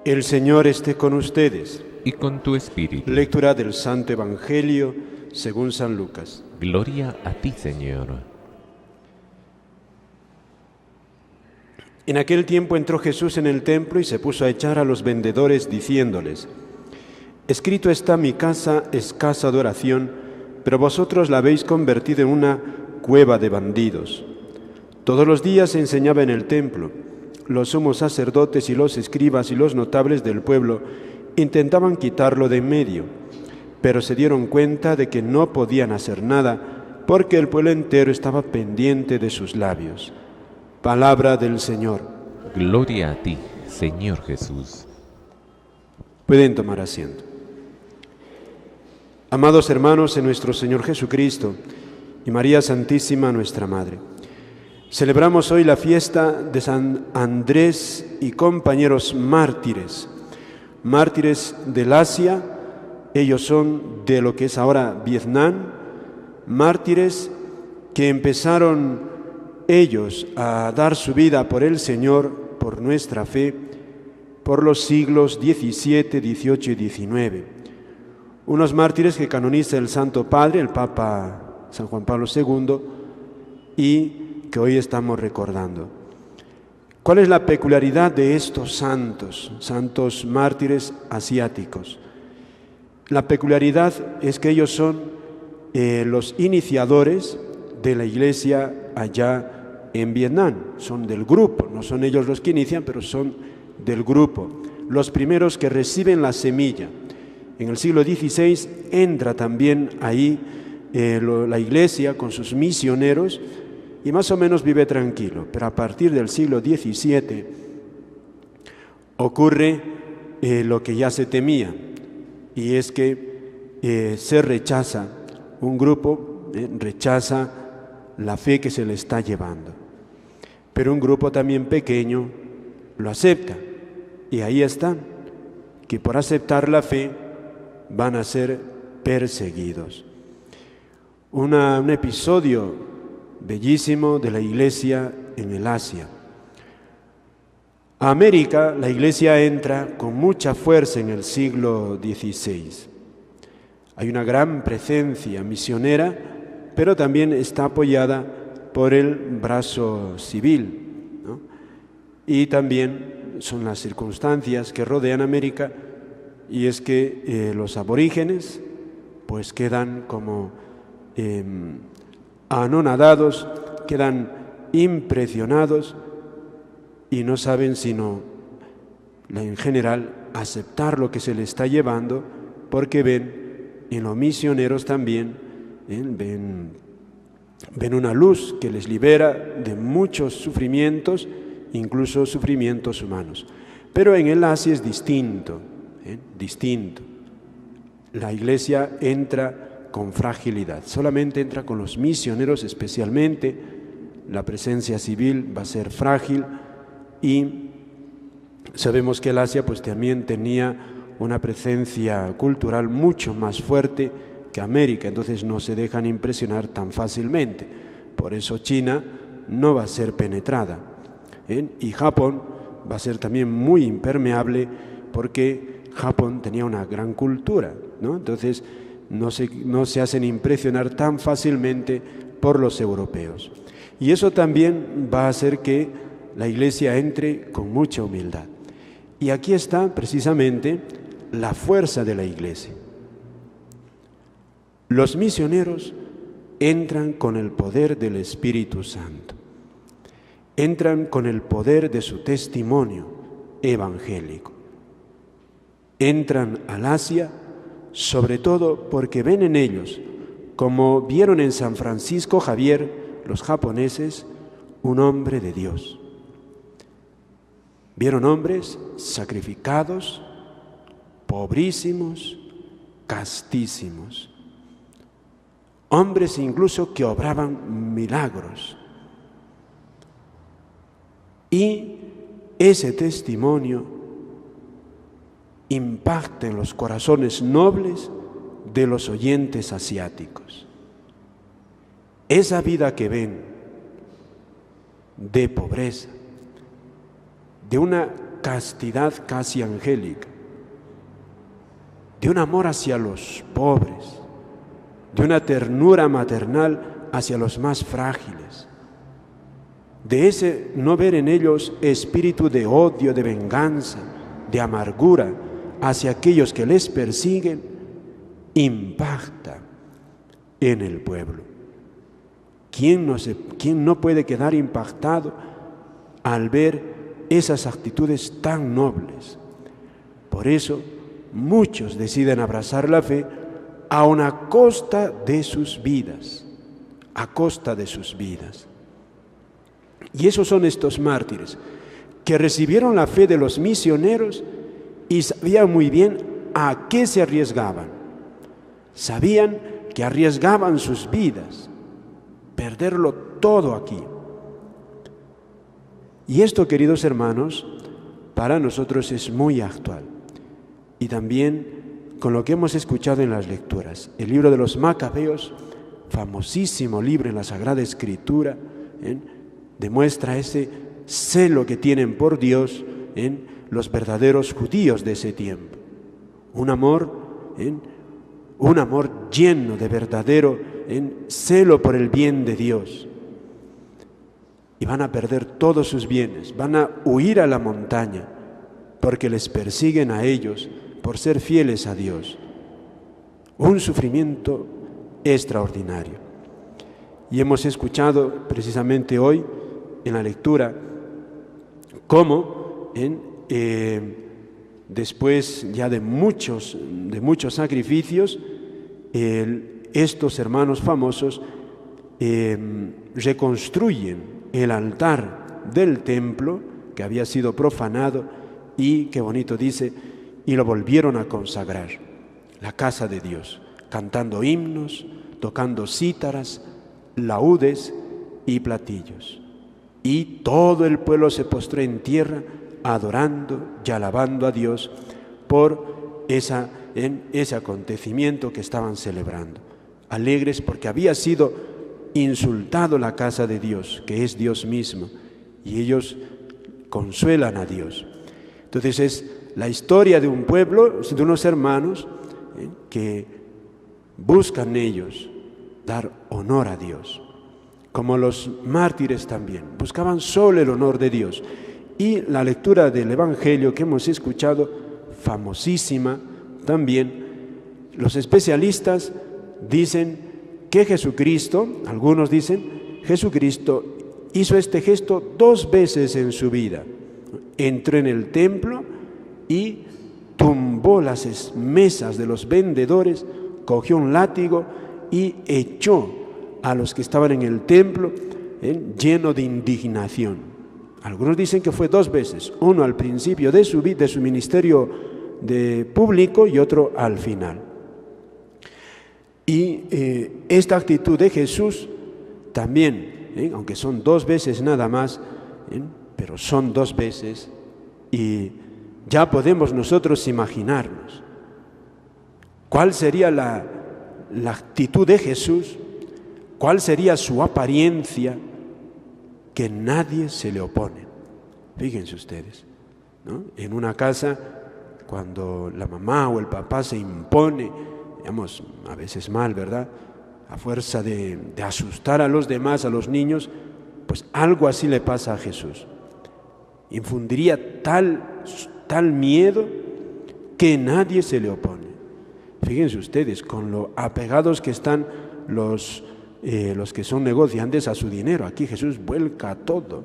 El Señor esté con ustedes. Y con tu espíritu. Lectura del Santo Evangelio según San Lucas. Gloria a ti, Señor. En aquel tiempo entró Jesús en el templo y se puso a echar a los vendedores, diciéndoles: Escrito está: mi casa es casa de oración, pero vosotros la habéis convertido en una cueva de bandidos. Todos los días enseñaba en el templo. Los sumos sacerdotes y los escribas y los notables del pueblo intentaban quitarlo de en medio, pero se dieron cuenta de que no podían hacer nada, porque el pueblo entero estaba pendiente de sus labios. Palabra del Señor. Gloria a ti, Señor Jesús. Pueden tomar asiento. Amados hermanos en nuestro Señor Jesucristo y María Santísima, nuestra Madre, celebramos hoy la fiesta de San Andrés y compañeros mártires, mártires del Asia. Ellos son de lo que es ahora Vietnam, mártires que empezaron ellos a dar su vida por el Señor, por nuestra fe, por los siglos XVII, XVIII y XIX. Unos mártires que canoniza el Santo Padre, el Papa San Juan Pablo II, y que hoy estamos recordando. ¿Cuál es la peculiaridad de estos santos mártires asiáticos? La peculiaridad es que ellos son los iniciadores de la Iglesia allá en Vietnam. Son del grupo, no son ellos los que inician, pero son del grupo. Los primeros que reciben la semilla. En el siglo XVI entra también ahí la Iglesia con sus misioneros, y más o menos vive tranquilo, pero a partir del siglo XVII ocurre lo que ya se temía, y es que se rechaza, un grupo rechaza la fe que se le está llevando, pero un grupo también pequeño lo acepta, y ahí están, que por aceptar la fe van a ser perseguidos. Un episodio bellísimo de la Iglesia en el Asia. A América la Iglesia entra con mucha fuerza en el siglo XVI. Hay una gran presencia misionera, pero también está apoyada por el brazo civil, ¿no? Y también son las circunstancias que rodean América, y es que los aborígenes pues quedan como anonadados, quedan impresionados y no saben sino, en general, aceptar lo que se les está llevando, porque ven en los misioneros también, ven una luz que les libera de muchos sufrimientos, incluso sufrimientos humanos. Pero en el Asia es distinto, distinto. La Iglesia entra con fragilidad, solamente entra con los misioneros especialmente, la presencia civil va a ser frágil, y sabemos que el Asia pues también tenía una presencia cultural mucho más fuerte que América, entonces no se dejan impresionar tan fácilmente, por eso China no va a ser penetrada, y Japón va a ser también muy impermeable, porque Japón tenía una gran cultura, ¿no? Entonces no se hacen impresionar tan fácilmente por los europeos. Y eso también va a hacer que la Iglesia entre con mucha humildad. Y aquí está precisamente la fuerza de la Iglesia. Los misioneros entran con el poder del Espíritu Santo. Entran con el poder de su testimonio evangélico. Entran al Asia sobre todo porque ven en ellos, como vieron en San Francisco Javier los japoneses, un hombre de Dios. Vieron hombres sacrificados, pobrísimos, castísimos. Hombres incluso que obraban milagros. Y ese testimonio impacta en los corazones nobles de los oyentes asiáticos. Esa vida que ven de pobreza, de una castidad casi angélica, de un amor hacia los pobres, de una ternura maternal hacia los más frágiles, de ese no ver en ellos espíritu de odio, de venganza, de amargura hacia aquellos que les persiguen, impacta en el pueblo. ¿Quién no puede quedar impactado al ver esas actitudes tan nobles? Por eso muchos deciden abrazar la fe aun a costa de sus vidas, a costa de sus vidas. Y esos son estos mártires que recibieron la fe de los misioneros y sabían muy bien a qué se arriesgaban. Sabían que arriesgaban sus vidas, perderlo todo aquí. Y esto, queridos hermanos, para nosotros es muy actual. Y también con lo que hemos escuchado en las lecturas. El libro de los Macabeos, famosísimo libro en la Sagrada Escritura, demuestra ese celo que tienen por Dios los verdaderos judíos de ese tiempo. Un amor lleno de verdadero celo por el bien de Dios. Y van a perder todos sus bienes, van a huir a la montaña, porque les persiguen a ellos por ser fieles a Dios. Un sufrimiento extraordinario. Y hemos escuchado precisamente hoy en la lectura cómo después ya de muchos sacrificios, estos hermanos famosos reconstruyen el altar del templo que había sido profanado y, qué bonito dice, y lo volvieron a consagrar, la casa de Dios, cantando himnos, tocando cítaras, laúdes y platillos. Y todo el pueblo se postró en tierra, adorando y alabando a Dios por ese acontecimiento que estaban celebrando. Alegres porque había sido insultado la casa de Dios, que es Dios mismo, y ellos consuelan a Dios. Entonces es la historia de un pueblo, de unos hermanos que buscan ellos dar honor a Dios, como los mártires también, buscaban solo el honor de Dios. Y la lectura del Evangelio que hemos escuchado, famosísima también, los especialistas dicen que Jesucristo, algunos dicen, Jesucristo hizo este gesto 2 veces en su vida. Entró en el templo y tumbó las mesas de los vendedores, cogió un látigo y echó a los que estaban en el templo lleno de indignación. Algunos dicen que fue 2 veces, uno al principio de su ministerio público y otro al final. Y esta actitud de Jesús también, aunque son 2 veces nada más, pero son 2 veces, y ya podemos nosotros imaginarnos cuál sería la actitud de Jesús, cuál sería su apariencia, que nadie se le opone. Fíjense ustedes, ¿no? En una casa, cuando la mamá o el papá se impone, digamos, a veces mal, ¿verdad?, a fuerza de asustar a los demás, a los niños, pues algo así le pasa a Jesús. Infundiría tal miedo que nadie se le opone. Fíjense ustedes, con lo apegados que están los que son negociantes a su dinero. Aquí Jesús vuelca todo,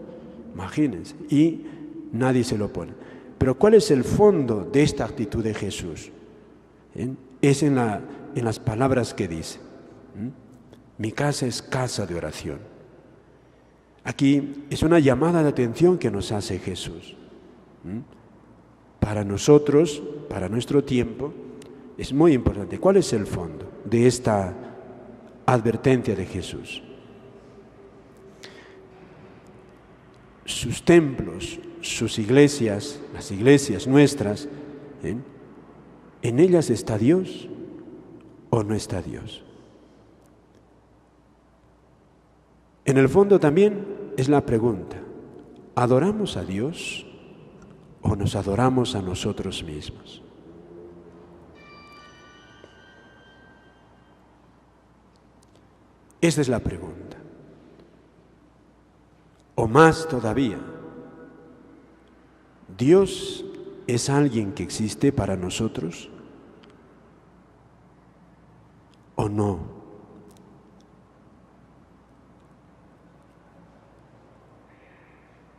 imagínense, y nadie se lo opone. Pero ¿cuál es el fondo de esta actitud de Jesús? Es en las palabras que dice. Mi casa es casa de oración. Aquí es una llamada de atención que nos hace Jesús. Para nosotros, para nuestro tiempo, es muy importante. ¿Cuál es el fondo de esta advertencia de Jesús? Sus templos, sus iglesias, las iglesias nuestras, ¿en ellas está Dios o no está Dios? En el fondo también es la pregunta: ¿adoramos a Dios o nos adoramos a nosotros mismos? Esa es la pregunta. O más todavía, ¿Dios es alguien que existe para nosotros o no?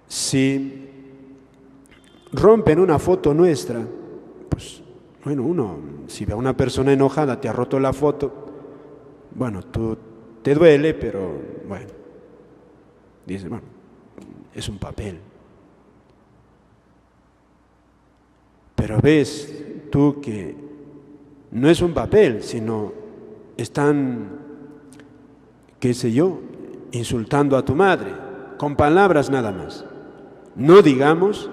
Si rompen una foto nuestra, pues bueno, si ve a una persona enojada, te ha roto la foto, bueno, tú te duele, pero bueno, dices, bueno, es un papel. Pero ves tú que no es un papel, sino están, qué sé yo, insultando a tu madre, con palabras nada más. No digamos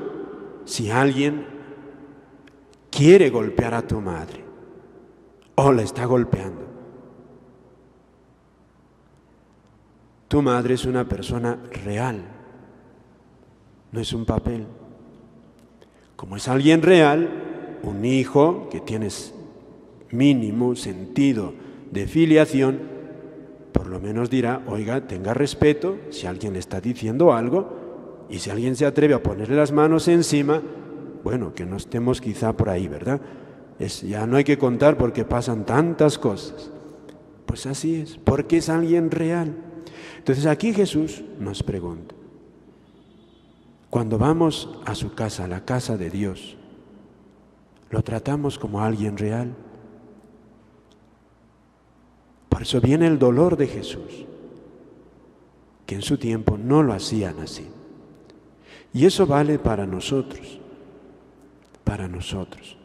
si alguien quiere golpear a tu madre o la está golpeando. Tu madre es una persona real, no es un papel. Como es alguien real, un hijo que tienes mínimo sentido de filiación, por lo menos dirá, oiga, tenga respeto si alguien le está diciendo algo, y si alguien se atreve a ponerle las manos encima, bueno, que no estemos quizá por ahí, ¿verdad? Ya no hay que contar porque pasan tantas cosas. Pues así es, porque es alguien real. Entonces aquí Jesús nos pregunta, cuando vamos a su casa, a la casa de Dios, ¿lo tratamos como alguien real? Por eso viene el dolor de Jesús, que en su tiempo no lo hacían así. Y eso vale para nosotros, para nosotros.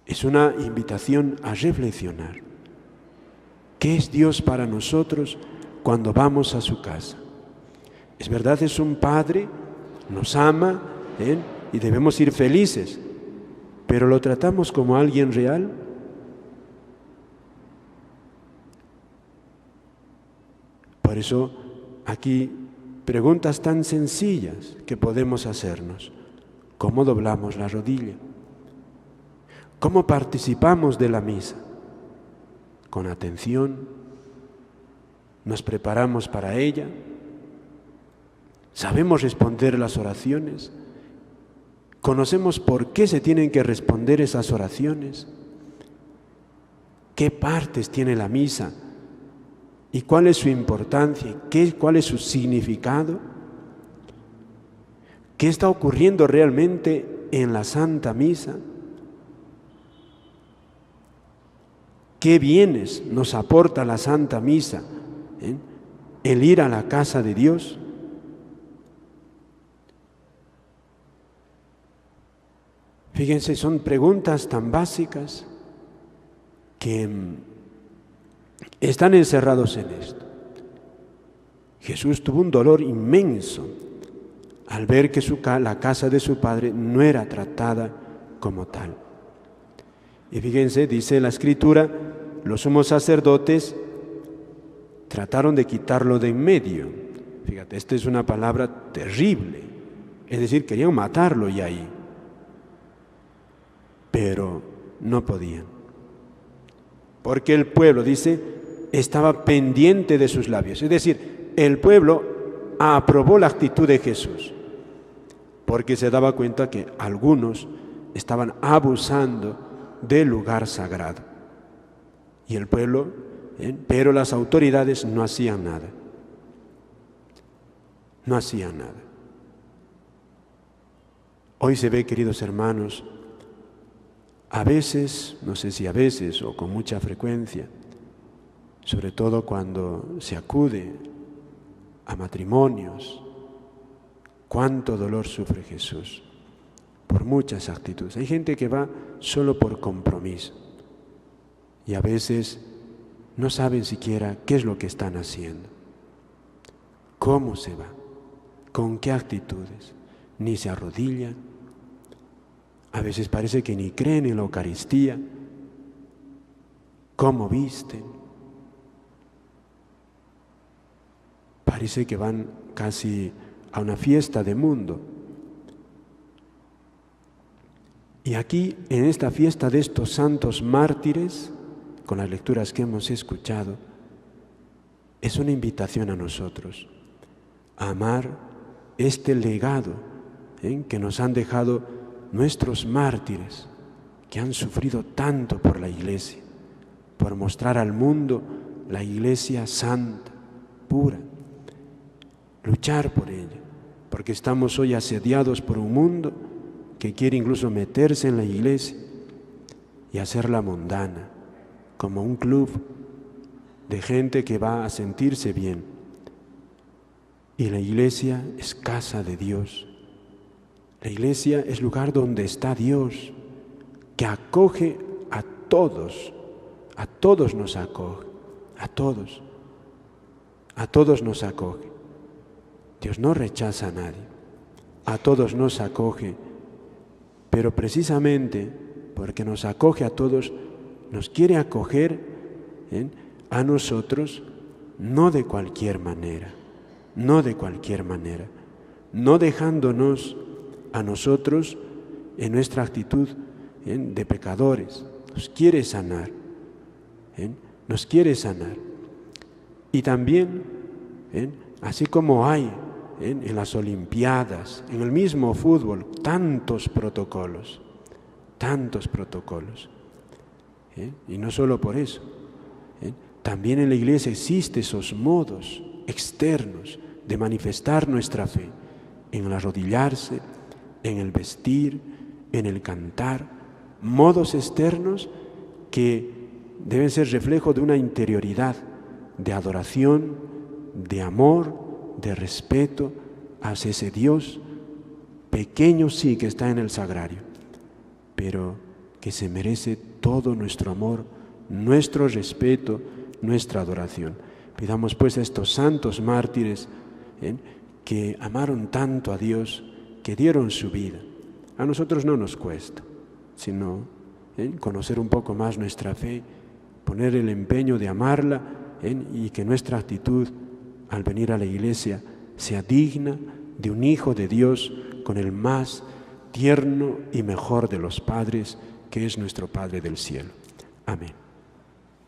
Es una invitación a reflexionar. ¿Qué es Dios para nosotros cuando vamos a su casa? Es verdad, es un Padre, nos ama, y debemos ir felices, pero ¿lo tratamos como alguien real? Por eso aquí preguntas tan sencillas que podemos hacernos. ¿Cómo doblamos la rodilla? ¿Cómo participamos de la misa? ¿Con atención? ¿Nos preparamos para ella? ¿Sabemos responder las oraciones? ¿Conocemos por qué se tienen que responder esas oraciones? ¿Qué partes tiene la misa? ¿Y cuál es su importancia? ¿Cuál es su significado? ¿Qué está ocurriendo realmente en la Santa Misa? ¿Qué bienes nos aporta la Santa Misa? El ir a la casa de Dios. Fíjense, son preguntas tan básicas que están encerrados en esto. Jesús tuvo un dolor inmenso al ver que la casa de su Padre no era tratada como tal. Y fíjense, dice la Escritura, los sumos sacerdotes trataron de quitarlo de en medio. Fíjate, esta es una palabra terrible. Es decir, querían matarlo y ahí. Pero no podían. Porque el pueblo, dice, estaba pendiente de sus labios. Es decir, el pueblo aprobó la actitud de Jesús, porque se daba cuenta que algunos estaban abusando del lugar sagrado. Y el pueblo, pero las autoridades no hacían nada. No hacían nada. Hoy se ve, queridos hermanos, a veces, no sé si a veces o con mucha frecuencia, sobre todo cuando se acude a matrimonios, cuánto dolor sufre Jesús por muchas actitudes. Hay gente que va solo por compromiso y a veces no saben siquiera qué es lo que están haciendo, cómo se va, con qué actitudes, ni se arrodillan. A veces parece que ni creen en la Eucaristía, cómo visten. Parece que van casi a una fiesta de mundo. Y aquí, en esta fiesta de estos santos mártires, con las lecturas que hemos escuchado, es una invitación a nosotros a amar este legado que nos han dejado nuestros mártires, que han sufrido tanto por la Iglesia, por mostrar al mundo la Iglesia santa, pura. Luchar por ella, porque estamos hoy asediados por un mundo que quiere incluso meterse en la Iglesia y hacerla mundana, como un club de gente que va a sentirse bien. Y la Iglesia es casa de Dios. La Iglesia es lugar donde está Dios, que acoge a todos nos acoge, a todos nos acoge. Dios no rechaza a nadie, a todos nos acoge, pero precisamente porque nos acoge a todos, nos quiere acoger a nosotros, no de cualquier manera, no dejándonos a nosotros en nuestra actitud de pecadores. Nos quiere sanar, Y también, así como hay en las Olimpiadas, en el mismo fútbol, tantos protocolos, y no solo por eso, también en la Iglesia existen esos modos externos de manifestar nuestra fe, en el arrodillarse, en el vestir, en el cantar, modos externos que deben ser reflejo de una interioridad, de adoración, de amor, de respeto hacia ese Dios pequeño, sí, que está en el sagrario, pero que se merece todo nuestro amor, nuestro respeto, nuestra adoración. Pidamos pues a estos santos mártires que amaron tanto a Dios, que dieron su vida. A nosotros no nos cuesta, sino conocer un poco más nuestra fe, poner el empeño de amarla y que nuestra actitud al venir a la Iglesia sea digna de un Hijo de Dios con el más tierno y mejor de los padres, que es nuestro Padre del cielo. Amén.